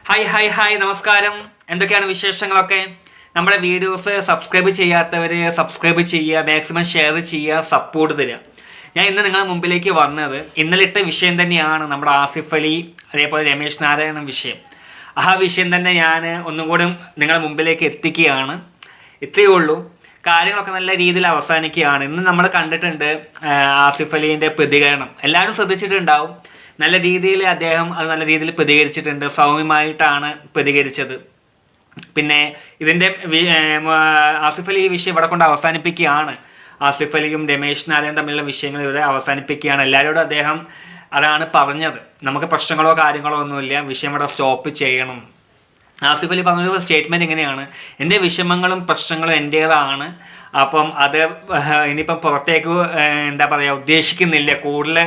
Hi നമസ്കാരം. എന്തൊക്കെയാണ് വിശേഷങ്ങളൊക്കെ? നമ്മുടെ വീഡിയോസ് സബ്സ്ക്രൈബ് ചെയ്യാത്തവർ സബ്സ്ക്രൈബ് ചെയ്യുക, മാക്സിമം ഷെയർ ചെയ്യുക, സപ്പോർട്ട് തരിക. ഞാൻ ഇന്ന് നിങ്ങളുടെ മുമ്പിലേക്ക് വന്നത് ഇന്നലെ ഇട്ട വിഷയം തന്നെയാണ്, നമ്മുടെ ആസിഫ് അലി അതേപോലെ രമേശ് നാരായണൻ വിഷയം. ആ വിഷയം തന്നെ ഞാൻ ഒന്നും കൂടി നിങ്ങളുടെ മുമ്പിലേക്ക് എത്തിക്കുകയാണ്. ഇത്രയേ ഉള്ളൂ. കാര്യങ്ങളൊക്കെ നല്ല രീതിയിൽ അവസാനിക്കുകയാണ്. ഇന്ന് നമ്മൾ കണ്ടിട്ടുണ്ട് ആസിഫ് അലീൻ്റെ പ്രതികരണം. എല്ലാവരും ശ്രദ്ധിച്ചിട്ടുണ്ടാവും. നല്ല രീതിയിൽ അദ്ദേഹം അത് നല്ല രീതിയിൽ പ്രതികരിച്ചിട്ടുണ്ട്. സൗമ്യമായിട്ടാണ് പ്രതികരിച്ചത്. പിന്നെ ഇതിൻ്റെ ആസിഫ് അലി ഈ വിഷയം ഇവിടെ കൊണ്ട് അവസാനിപ്പിക്കുകയാണ്. ആസിഫ് അലിയും രമേശ് നാരായണൻ തമ്മിലുള്ള വിഷയങ്ങൾ ഇവിടെ അവസാനിപ്പിക്കുകയാണ്. എല്ലാവരോടും അദ്ദേഹം അതാണ് പറഞ്ഞത്. നമുക്ക് പ്രശ്നങ്ങളോ കാര്യങ്ങളോ ഒന്നുമില്ല, വിഷയം ഇവിടെ സ്റ്റോപ്പ് ചെയ്യണം. ആസിഫ് അലി പറഞ്ഞൊരു സ്റ്റേറ്റ്മെൻറ്റ് ഇങ്ങനെയാണ്: എൻ്റെ വിഷമങ്ങളും പ്രശ്നങ്ങളും എൻ്റേതാണ്. അപ്പം അത് ഇനിയിപ്പം പുറത്തേക്ക് ഉദ്ദേശിക്കുന്നില്ല, കൂടുതൽ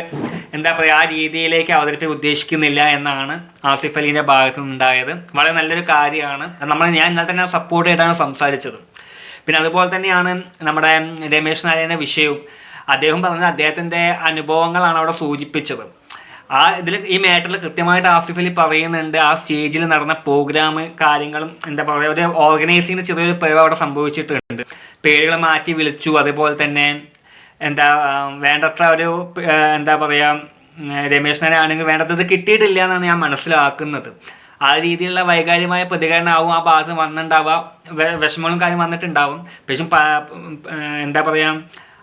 ആ രീതിയിലേക്ക് അവതരിപ്പിക്കാൻ ഉദ്ദേശിക്കുന്നില്ല എന്നാണ് ആസിഫ് അലീൻ്റെ ഭാഗത്തു നിന്നുണ്ടായത്. വളരെ നല്ലൊരു കാര്യമാണ്. ഞാൻ ഇന്നലെ തന്നെ സപ്പോർട്ട് ചെയ്താണ് സംസാരിച്ചത്. പിന്നെ അതുപോലെ തന്നെയാണ് നമ്മുടെ രമേശ് നാരായണൻ്റെ വിഷയവും. അദ്ദേഹം പറഞ്ഞത് അദ്ദേഹത്തിൻ്റെ അനുഭവങ്ങളാണ് അവിടെ സൂചിപ്പിച്ചത്. ഈ മാറ്ററിൽ കൃത്യമായിട്ട് ആസിഫ് അലി പറയുന്നുണ്ട്. ആ സ്റ്റേജിൽ നടന്ന പ്രോഗ്രാം കാര്യങ്ങളും ഒരു ഓർഗനൈസിങ്ങിന് ചെറിയൊരു പിഴവ് അവിടെ സംഭവിച്ചിട്ടുണ്ട്. പേരുകൾ മാറ്റി വിളിച്ചു. അതേപോലെ തന്നെ വേണ്ടത്ര ഒരു രമേശ് നാരായണൻ ആണെങ്കിൽ വേണ്ടത് കിട്ടിയിട്ടില്ല എന്നാണ് ഞാൻ മനസ്സിലാക്കുന്നത്. ആ രീതിയിലുള്ള വൈകാരികമായ പ്രതികരണമാവും ആ ഭാഗത്ത് വന്നിട്ടുണ്ടാവുക. വിഷമങ്ങളും കാര്യം വന്നിട്ടുണ്ടാവും. പക്ഷെ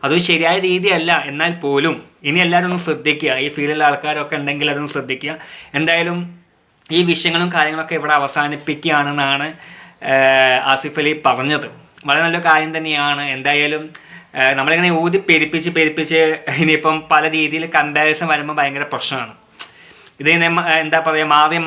അതൊരു ശരിയായ രീതിയല്ല. എന്നാൽ പോലും ഇനി എല്ലാവരും ഒന്ന് ശ്രദ്ധിക്കുക. ഈ ഫീൽഡിലുള്ള ആൾക്കാരൊക്കെ ഉണ്ടെങ്കിൽ അതൊന്ന് ശ്രദ്ധിക്കുക. എന്തായാലും ഈ വിഷയങ്ങളും കാര്യങ്ങളൊക്കെ ഇവിടെ അവസാനിപ്പിക്കുകയാണെന്നാണ് ആസിഫ് അലി പറഞ്ഞത്. വളരെ നല്ല കാര്യം തന്നെയാണ്. എന്തായാലും നമ്മളിങ്ങനെ ഊതി പെരുപ്പിച്ച് ഇനിയിപ്പം പല രീതിയിൽ കമ്പാരിസൺ വരുമ്പോൾ ഭയങ്കര പ്രശ്നമാണ്. ഇതിനെ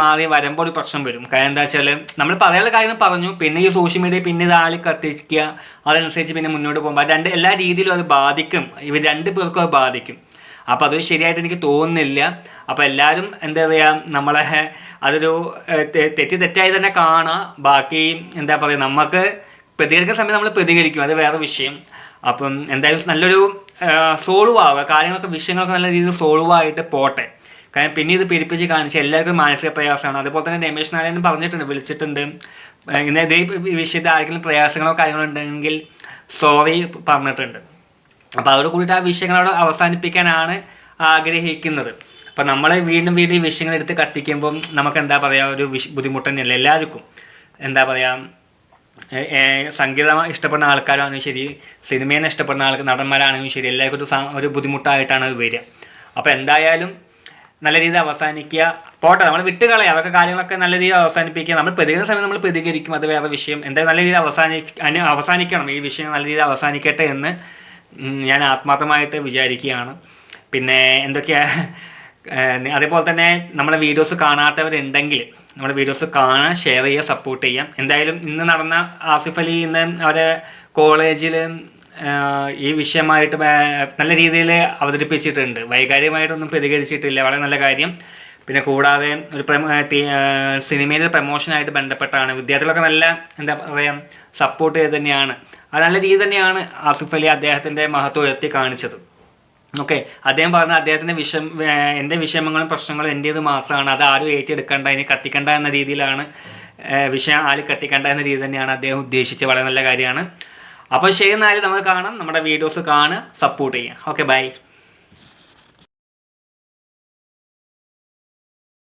മാറി വരുമ്പോൾ ഒരു പ്രശ്നം വരും. കാര്യം എന്താ വെച്ചാൽ നമ്മൾ പറയാനുള്ള കാര്യങ്ങൾ പറഞ്ഞു, പിന്നെ ഈ സോഷ്യൽ മീഡിയ പിന്നെ ഇതാളി കത്തിക്കുക, അതനുസരിച്ച് പിന്നെ മുന്നോട്ട് പോകുമ്പോൾ എല്ലാ രീതിയിലും അത് ബാധിക്കും. ഇവർ രണ്ടു പേർക്കും അത് ബാധിക്കും. അപ്പോൾ അതൊരു ശരിയായിട്ട് എനിക്ക് തോന്നുന്നില്ല. അപ്പോൾ എല്ലാവരും നമ്മളെ അതൊരു തെറ്റായി തന്നെ കാണുക. ബാക്കി നമുക്ക് പ്രതികരിക്കുന്ന സമയത്ത് നമ്മൾ പ്രതികരിക്കും, അത് വേറെ വിഷയം. അപ്പം എന്തായാലും നല്ലൊരു സോൾവ് ആവുക, കാര്യങ്ങളൊക്കെ വിഷയങ്ങളൊക്കെ നല്ല രീതിയിൽ സോൾവ് ആയിട്ട് പോട്ടെ. കാരണം പിന്നെ ഇത് പെരുപ്പിച്ച് കാണിച്ച് എല്ലാവർക്കും മാനസിക പ്രയാസമാണ്. അതുപോലെ തന്നെ രമേശ് നാരായണൻ പറഞ്ഞിട്ടുണ്ട്, വിളിച്ചിട്ടുണ്ട്, ഇന്ന് ഇതേ വിഷയത്തിൽ ആർക്കെങ്കിലും പ്രയാസങ്ങളോ കാര്യങ്ങളോ ഉണ്ടെങ്കിൽ സോറി പറഞ്ഞിട്ടുണ്ട്. അപ്പോൾ അതോട് കൂടിയിട്ട് ആ വിഷയങ്ങളോട് അവസാനിപ്പിക്കാനാണ് ആഗ്രഹിക്കുന്നത്. അപ്പോൾ നമ്മൾ വീണ്ടും ഈ വിഷയങ്ങൾ എടുത്ത് കത്തിക്കുമ്പം നമുക്ക് ഒരു ബുദ്ധിമുട്ട് തന്നെയല്ല എല്ലാവർക്കും. സംഗീതം ഇഷ്ടപ്പെടുന്ന ആൾക്കാരാണെങ്കിലും ശരി, സിനിമേനെ ഇഷ്ടപ്പെടുന്ന നടന്മാരാണെങ്കിലും ശരി, എല്ലാവർക്കും ഒരു ബുദ്ധിമുട്ടായിട്ടാണ് അത് വരിക. അപ്പോൾ എന്തായാലും നല്ല രീതിയിൽ അവസാനിക്കുക, പോട്ടെ, നമ്മൾ വിട്ടുകളയുക. അതൊക്കെ കാര്യങ്ങളൊക്കെ നല്ല രീതിയിൽ അവസാനിപ്പിക്കുക. നമ്മൾ പ്രതികരിക്കുന്ന സമയത്ത് നമ്മൾ പ്രതികരിക്കും, അത് വേറെ വിഷയം. എന്തായാലും നല്ല രീതിയിൽ അവസാനിക്കണം. ഈ വിഷയം നല്ല രീതിയിൽ അവസാനിക്കട്ടെ എന്ന് ഞാൻ ആത്മാർത്ഥമായിട്ട് വിചാരിക്കുകയാണ്. പിന്നെ അതേപോലെ തന്നെ നമ്മളെ വീഡിയോസ് കാണാത്തവരുണ്ടെങ്കിൽ നമ്മുടെ വീഡിയോസ് കാണാൻ, ഷെയർ ചെയ്യുക, സപ്പോർട്ട് ചെയ്യാം. എന്തായാലും ഇന്ന് നടന്ന ആസിഫ് അലി ഇന്ന് അവരെ കോളേജിൽ ഈ വിഷയമായിട്ട് നല്ല രീതിയിൽ അവതരിപ്പിച്ചിട്ടുണ്ട്. വൈകാരികമായിട്ടൊന്നും പ്രതികരിച്ചിട്ടില്ല, വളരെ നല്ല കാര്യം. പിന്നെ കൂടാതെ ഒരു സിനിമയുടെ പ്രമോഷനായിട്ട് ബന്ധപ്പെട്ടാണ്. വിദ്യാർത്ഥികളൊക്കെ നല്ല സപ്പോർട്ട് ചെയ്ത് തന്നെയാണ്. അത് നല്ല രീതി തന്നെയാണ് ആസിഫ് അലി അദ്ദേഹത്തിൻ്റെ മഹത്വം ഉയർത്തി കാണിച്ചത്. ഓക്കെ, അദ്ദേഹം പറഞ്ഞ അദ്ദേഹത്തിൻ്റെ എൻ്റെ വിഷമങ്ങളും പ്രശ്നങ്ങളും എൻ്റേത് മാത്രമാണ്, അത് ആരും ഏറ്റെടുക്കേണ്ട, ഇനി കത്തിക്കണ്ട എന്ന രീതിയിലാണ് വിഷയം കത്തിക്കണ്ട എന്ന രീതി തന്നെയാണ് അദ്ദേഹം ഉദ്ദേശിച്ചത്. വളരെ നല്ല കാര്യമാണ്. അപ്പോൾ ശരി, എന്നാലും നമുക്ക് കാണാം, നമ്മുടെ വീഡിയോസ് കാണുക, സപ്പോർട്ട് ചെയ്യുക. Okay, by.